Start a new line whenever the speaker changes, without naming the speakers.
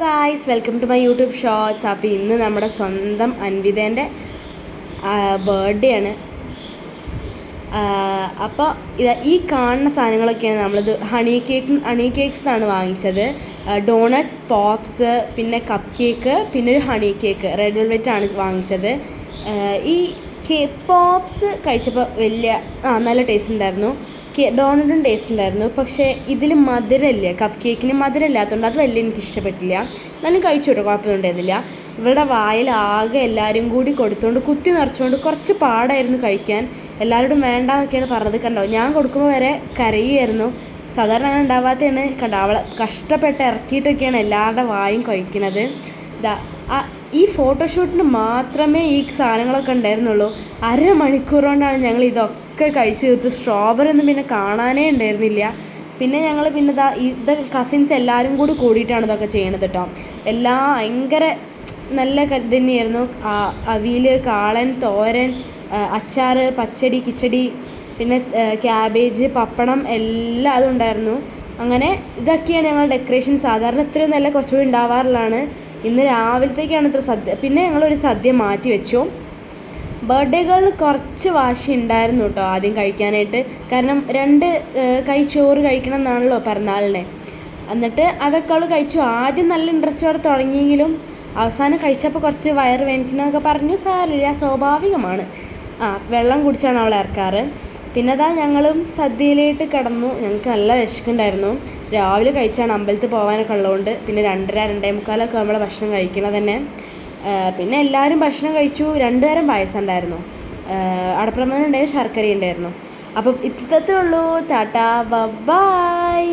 Guys, welcome to my YouTube shorts. അപ്പോൾ ഇന്ന് നമ്മുടെ സ്വന്തം അൻവിതേൻ്റെ ബർത്ത്ഡേ ആണ്. അപ്പോൾ ഈ കാണുന്ന സാധനങ്ങളൊക്കെയാണ് നമ്മളിത് ഹണി കേക്ക്സ് എന്നാണ് വാങ്ങിച്ചത്. ഡോണറ്റ്സ്, പോപ്സ്, പിന്നെ കപ്പ് കേക്ക്, പിന്നെ ഒരു ഹണി കേക്ക് റെഡ് വെൽവെറ്റ് ആണ് വാങ്ങിച്ചത്. ഈ പോപ്സ് കഴിച്ചപ്പോൾ നല്ല ടേസ്റ്റ് ഉണ്ടായിരുന്നു. ഡോണറ്റും ടേസ്റ്റ് ഉണ്ടായിരുന്നു. പക്ഷേ ഇതിൽ മധുരമില്ല, കപ്പ് കേക്കിന് മധുരം ഇല്ലാത്തതുകൊണ്ട് അത് വലിയ എനിക്ക് ഇഷ്ടപ്പെട്ടില്ല. എന്നാലും കഴിച്ചു കേട്ടോ, കുഴപ്പമൊന്നും ഉണ്ടായിരുന്നില്ല. ഇവളുടെ വായിൽ ആകെ എല്ലാവരും കൂടി കൊടുത്തുകൊണ്ട് കുത്തി നിറച്ചുകൊണ്ട് കുറച്ച് പാടായിരുന്നു കഴിക്കാൻ. എല്ലാവരോടും വേണ്ടാന്നൊക്കെയാണ് പറഞ്ഞത്. കണ്ടോ, ഞാൻ കൊടുക്കുമ്പോൾ വരെ കരയുമായിരുന്നു. സാധാരണ അങ്ങനെ ഉണ്ടാവാത്തതാണ്. കണ്ടോ, അവളെ കഷ്ടപ്പെട്ട് ഇറക്കിയിട്ടൊക്കെയാണ് എല്ലാവരുടെ വായും കഴിക്കുന്നത്. ഈ ഫോട്ടോഷൂട്ടിന് മാത്രമേ ഈ സാധനങ്ങളൊക്കെ ഉണ്ടായിരുന്നുള്ളൂ. അരമണിക്കൂർ കൊണ്ടാണ് ഞങ്ങൾ ഇതൊക്കെ കഴിച്ച് തീർത്ത്. സ്ട്രോബെറി ഒന്നും പിന്നെ കാണാനേ ഉണ്ടായിരുന്നില്ല. പിന്നെ ഞങ്ങൾ ഇത് കസിൻസ് എല്ലാവരും കൂടി കൂടിയിട്ടാണ് ഇതൊക്കെ ചെയ്യണത് കേട്ടോ. എല്ലാം ഭയങ്കര നല്ല തന്നെയായിരുന്നു. അവിയൽ, കാളൻ, തോരൻ, അച്ചാർ, പച്ചടി, കിച്ചടി, പിന്നെ ക്യാബേജ്, പപ്പടം എല്ലാം അതും ഉണ്ടായിരുന്നു. അങ്ങനെ ഇതൊക്കെയാണ് ഞങ്ങൾ ഡെക്കറേഷൻ. സാധാരണ ഇത്രയും നല്ല കുറച്ചുകൂടി ഉണ്ടാവാറുള്ളതാണ്. ഇന്ന് രാവിലത്തേക്കാണ് ഇത്ര സദ്യ. പിന്നെ ഞങ്ങളൊരു സദ്യ മാറ്റി വെച്ചു. ബർത്ത്ഡേകളിൽ കുറച്ച് വാശി ഉണ്ടായിരുന്നു കേട്ടോ ആദ്യം കഴിക്കാനായിട്ട്. കാരണം 2 കൈ ചോറ് കഴിക്കണം എന്നാണല്ലോ പിറന്നാളിനെ. എന്നിട്ട് അതൊക്കെ അവൾ കഴിച്ചു. ആദ്യം നല്ല ഇൻട്രസ്റ്റോടെ തുടങ്ങിയെങ്കിലും അവസാനം കഴിച്ചപ്പോൾ കുറച്ച് വയറ് വേദനിക്കണമെന്നൊക്കെ പറഞ്ഞു. സാരമില്ല, സ്വാഭാവികമാണ്. വെള്ളം കുടിച്ചാണ് അവൾ ഇറക്കാറ്. പിന്നെ ഞങ്ങളും സദ്യയിലേക്ക് കിടന്നു. ഞങ്ങൾക്ക് നല്ല വിശക്കുണ്ടായിരുന്നു. രാവിലെ കഴിച്ചാണ് അമ്പലത്തിൽ പോകാനൊക്കെ ഉള്ളതുകൊണ്ട്. പിന്നെ 2:30-2:45 നമ്മൾ ഭക്ഷണം കഴിക്കണത് തന്നെ. പിന്നെ എല്ലാവരും ഭക്ഷണം കഴിച്ചു. 2 തരം പായസം ഉണ്ടായിരുന്നു. അടപ്രഥമൻ ഉണ്ടായിരുന്നു, ശർക്കര ഉണ്ടായിരുന്നു. അപ്പം ഇത്രയേ ഉള്ളൂ. ടാറ്റാ, ബൈ.